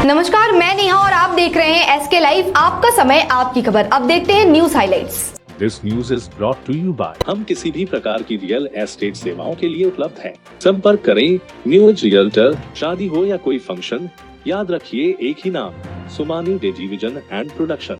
नमस्कार, मैं नेहा और आप देख रहे हैं एसके लाइव। आपका समय, आपकी खबर। अब देखते हैं news highlights. This news is brought to you by हम किसी भी प्रकार की रियल एस्टेट सेवाओं के लिए उपलब्ध हैं। संपर्क करें न्यू एज रियल्टर। शादी हो या कोई फंक्शन, याद रखिए एक ही नाम, सुमानी डिवीजन एंड प्रोडक्शन।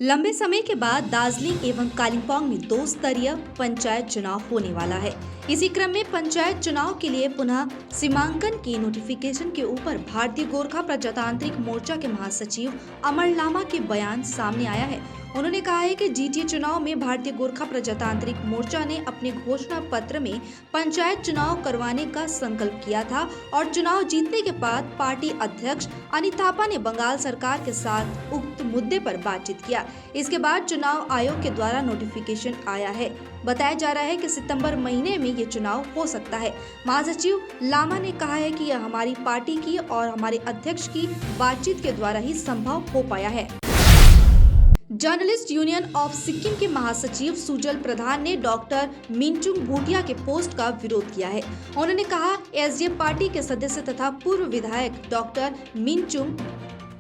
लंबे समय के बाद दार्जिलिंग एवं कालिम्पोंग में 2 स्तरीय पंचायत चुनाव होने वाला है। इसी क्रम में पंचायत चुनाव के लिए पुनः सीमांकन की नोटिफिकेशन के ऊपर भारतीय गोरखा प्रजातांत्रिक मोर्चा के महासचिव अमर लामा के बयान सामने आया है। उन्होंने कहा है कि जीटीए चुनाव में भारतीय गोरखा प्रजातांत्रिक मोर्चा ने अपने घोषणा पत्र में पंचायत चुनाव करवाने का संकल्प किया था और चुनाव जीतने के बाद पार्टी अध्यक्ष अनिता थापा ने बंगाल सरकार के साथ उक्त मुद्दे पर बातचीत किया। इसके बाद चुनाव आयोग के द्वारा नोटिफिकेशन आया है। बताया जा रहा है कि सितंबर महीने में ये चुनाव हो सकता है। महासचिव लामा ने कहा है कि यह हमारी पार्टी की और हमारे अध्यक्ष की बातचीत के द्वारा ही संभव हो पाया है। जर्नलिस्ट यूनियन ऑफ सिक्किम के महासचिव सुजल प्रधान ने डॉक्टर मिनचुंग भूटिया के पोस्ट का विरोध किया है। उन्होंने कहा, एसडीएफ पार्टी के सदस्य तथा पूर्व विधायक डॉक्टर मिनचुंग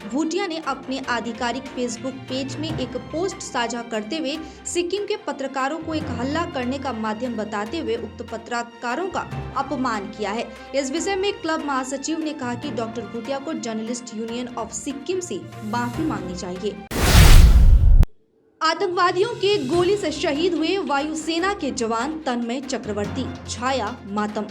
भूटिया ने अपने आधिकारिक फेसबुक पेज में एक पोस्ट साझा करते हुए सिक्किम के पत्रकारों को एक हल्ला करने का माध्यम बताते हुए उक्त पत्रकारों का अपमान किया है। इस विषय में क्लब महासचिव ने कहा कि डॉक्टर भूटिया को जर्नलिस्ट यूनियन ऑफ सिक्किम से माफी मांगनी चाहिए। आतंकवादियों के गोली से शहीद हुए वायुसेना के जवान तन्मय चक्रवर्ती, छाया मातम।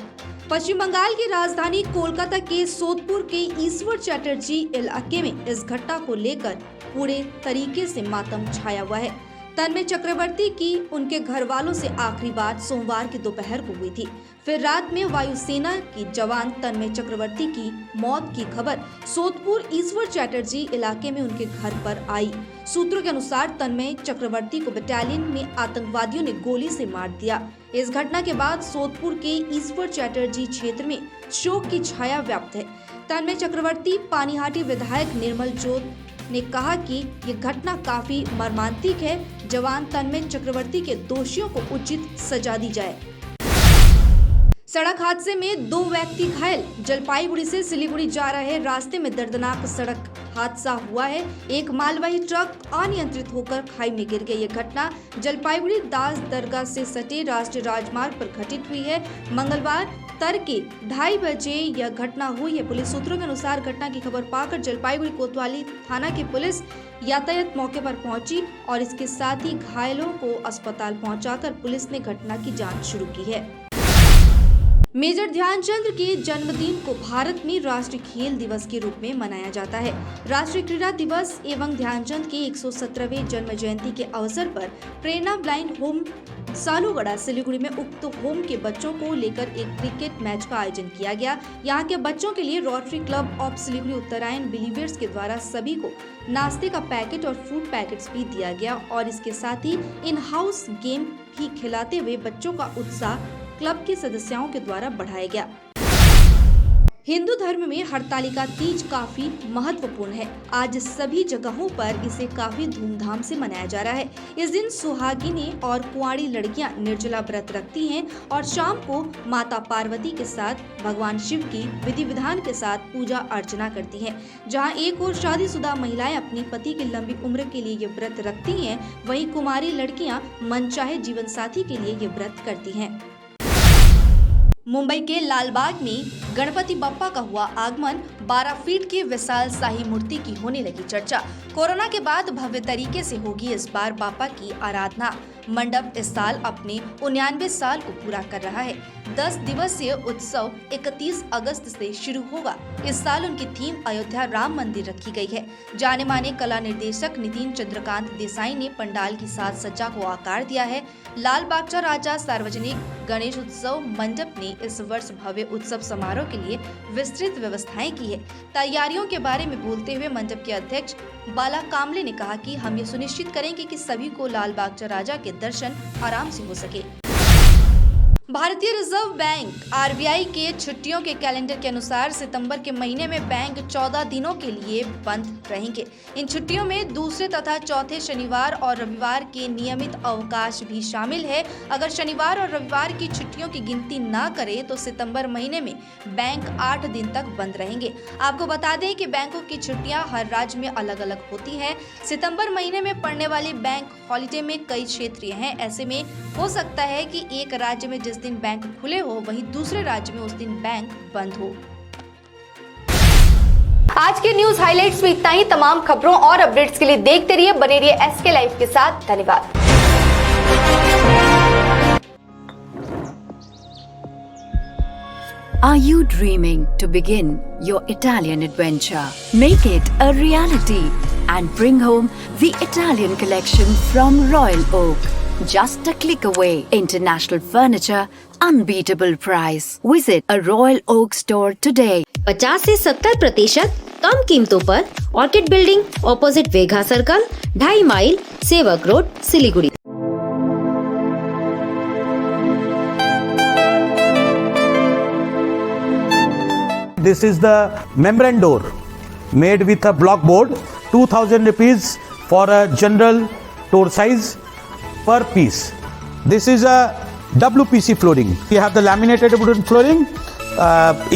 पश्चिम बंगाल की राजधानी कोलकाता के सोदपुर के ईश्वर चैटर्जी इलाके में इस घटना को लेकर पूरे तरीके से मातम छाया हुआ है। तन्मय चक्रवर्ती की उनके घर वालों से आखिरी बात सोमवार की दोपहर को हुई थी। फिर रात में वायुसेना की जवान तन्मय चक्रवर्ती की मौत की खबर सोदपुर ईश्वर चैटर्जी इलाके में उनके घर पर आई। सूत्रों के अनुसार तन्मय चक्रवर्ती को बटालियन में आतंकवादियों ने गोली से मार दिया। इस घटना के बाद सोदपुर के ईश्वर चैटर्जी क्षेत्र में शोक की छाया व्याप्त है। तन्मय चक्रवर्ती पानीहाटी विधायक निर्मल जोत ने कहा कि ये घटना काफी मर्मांतिक है। जवान तन्मय चक्रवर्ती के दोषियों को उचित सजा दी जाए। सड़क हादसे में 2 व्यक्ति घायल। जलपाईगुड़ी से सिलीगुड़ी जा रहे रास्ते में दर्दनाक सड़क हादसा हुआ है। एक मालवाही ट्रक अनियंत्रित होकर खाई में गिर गई। ये घटना जलपाईगुड़ी दास दरगाह से सटे राष्ट्रीय राजमार्ग पर घटित हुई है। मंगलवार तड़के 2:30 बजे यह घटना हुई है। पुलिस सूत्रों के अनुसार घटना की खबर पाकर जलपाईगुड़ी कोतवाली थाना की पुलिस यातायात मौके पर पहुंची और इसके साथ ही घायलों को अस्पताल पहुंचाकर पुलिस ने घटना की जांच शुरू की है। मेजर ध्यानचंद के जन्मदिन को भारत में राष्ट्रीय खेल दिवस के रूप में मनाया जाता है। राष्ट्रीय क्रीड़ा दिवस एवं ध्यानचंद के 117वें जन्म जयंती के अवसर पर प्रेरणा ब्लाइंड होम सालूगढ़ा सिलीगुड़ी में उक्त होम के बच्चों को लेकर एक क्रिकेट मैच का आयोजन किया गया। यहाँ के बच्चों के लिए रोटरी क्लब ऑफ सिलीगुड़ी उत्तरायण बिलीवियर्स के द्वारा सभी को नाश्ते का पैकेट और फूड पैकेट्स भी दिया गया और इसके साथ ही इन हाउस गेम भी खिलाते हुए बच्चों का उत्साह क्लब के सदस्यों के द्वारा बढ़ाया गया। हिंदू धर्म में हरतालिका तीज काफी महत्वपूर्ण है। आज सभी जगहों पर इसे काफी धूमधाम से मनाया जा रहा है। इस दिन सुहागिनें और कुंवारी लड़कियां निर्जला व्रत रखती हैं और शाम को माता पार्वती के साथ भगवान शिव की विधि विधान के साथ पूजा अर्चना करती हैं। जहां एक और शादीशुदा महिलाएं अपने पति की लंबी उम्र के लिए ये व्रत रखती हैं, वहीं कुंवारी लड़कियां मनचाहे जीवन साथी के लिए ये व्रत करती हैं। मुंबई के लालबाग में गणपति बप्पा का हुआ आगमन। 12 फीट की विशाल शाही मूर्ति की होने लगी चर्चा। कोरोना के बाद भव्य तरीके से होगी इस बार बाप्पा की आराधना। मंडप इस साल अपने 99 साल को पूरा कर रहा है। 10 दिवसीय उत्सव 31 अगस्त से शुरू होगा। इस साल उनकी थीम अयोध्या राम मंदिर रखी गई है। जाने माने कला निर्देशक नितिन चंद्रकांत देसाई ने पंडाल की साज सज्जा को आकार दिया है। लाल बागचा राजा सार्वजनिक गणेश उत्सव मंडप ने इस वर्ष भव्य उत्सव समारोह के लिए विस्तृत व्यवस्थाएं की है। तैयारियों के बारे में बोलते हुए मंडप के अध्यक्ष बाला कामले ने कहा कि हम ये सुनिश्चित करेंगे कि सभी को लाल बागचा राजा के दर्शन आराम से हो सके। भारतीय रिजर्व बैंक आरबीआई के छुट्टियों के कैलेंडर के अनुसार सितंबर के महीने में बैंक 14 दिनों के लिए बंद रहेंगे। इन छुट्टियों में दूसरे तथा चौथे शनिवार और रविवार के नियमित अवकाश भी शामिल है। अगर शनिवार और रविवार की छुट्टियों की गिनती न करें तो सितंबर महीने में बैंक 8 दिन तक बंद रहेंगे। आपको बता दें कि बैंकों की छुट्टियां हर राज्य में अलग अलग होती हैं। सितंबर महीने में पड़ने वाली बैंक हॉलिडे में कई क्षेत्रीय हैं। ऐसे में हो सकता है कि एक राज्य में जिस दिन बैंक खुले हो वहीं दूसरे राज्य में उस दिन बैंक बंद हो। आज के न्यूज हाइलाइट्स में इतना ही। तमाम खबरों और अपडेट्स के लिए देखते रहिए, बने रहिए एसके लाइव के साथ। धन्यवाद। Are you dreaming to begin your Italian adventure? Make it a reality and bring home the Italian collection from Royal Oak. Just a click away. International furniture, unbeatable price. Visit a Royal Oak store today. 50 से 70% कम कीमतों पर Orchid building opposite Vegha circle, 2.5 mile, Sevoke road, Siliguri. This is the membrane door made with a block board, 2000 rupees for a general door size per piece. This is a WPC flooring. We have the laminated wooden flooring,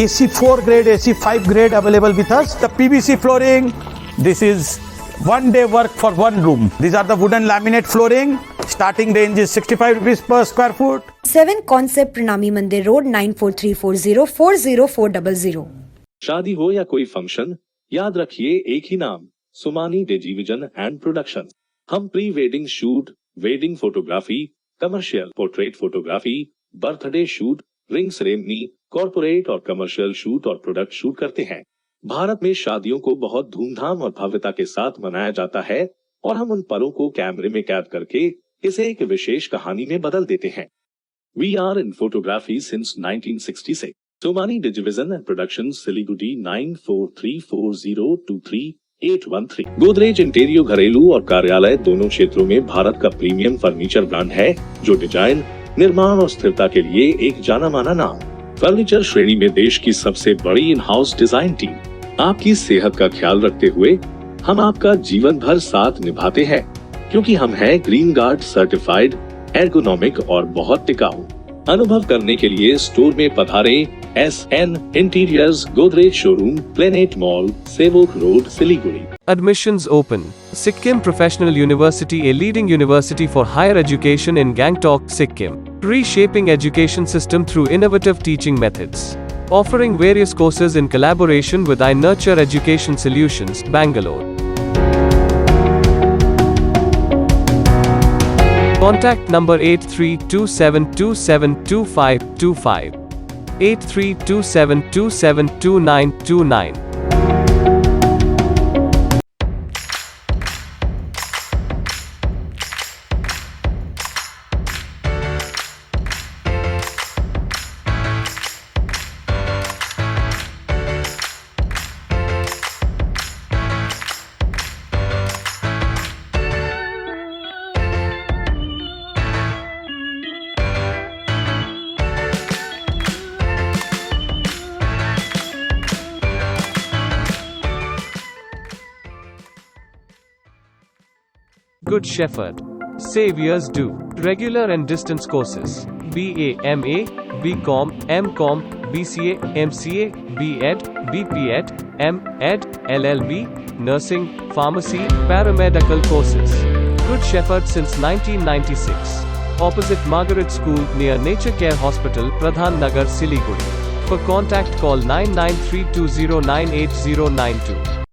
AC4 grade, AC5 grade available with us. The PVC flooring, this is one day work for one room. These are the wooden laminate flooring. Starting range is 65 rupees per square foot. 7 Concept Pranami Mandir Road 94340 40400। शादी हो या कोई function, याद रखिए एक ही नाम, Sumani डिजीविजन and production. हम pre wedding shoot, wedding photography, commercial portrait photography, birthday shoot, ring ceremony, corporate और कमर्शियल शूट और प्रोडक्ट शूट करते हैं। भारत में शादियों को बहुत धूमधाम और भव्यता के साथ मनाया जाता है और हम उन पलों को कैमरे में कैद करके इसे एक विशेष कहानी में बदल देते हैं। We are in photography since 1966. Somani Digivision and Productions, Siliguri 9434023813। Godrej इंटीरियो घरेलू और कार्यालय दोनों क्षेत्रों में भारत का प्रीमियम फर्नीचर ब्रांड है, जो डिजाइन, निर्माण और स्थिरता के लिए एक जाना माना नाम। फर्नीचर श्रेणी में देश की सबसे बड़ी इन हाउस डिजाइन टीम। आपकी सेहत का ख्याल रखते हुए हम आपका जीवन भर साथ निभाते हैं, क्योंकि हम हैं ग्रीन गार्ड सर्टिफाइड, एर्गोनॉमिक और बहुत टिकाऊ। अनुभव करने के लिए स्टोर में पधारें। SN interiors, Godrej showroom, planet mall, Sevoke road, Siliguri. Admissions open. Sikkim Professional University, a leading university for higher education in Gangtok, Sikkim. Reshaping education system through innovative teaching methods. Offering various courses in collaboration with iNurture Education Solutions, Bangalore. Contact number 8327272525, 8327272929. Good Shepherd. Saviors do. Regular and distance courses. BA, MA, BCom, MCom, BCA, MCA, BEd, BPEd, MEd, LLB, nursing, pharmacy, paramedical courses. Good Shepherd since 1996. Opposite Margaret School near Nature Care Hospital, Pradhan Nagar, Siliguri. For contact call 9932098092.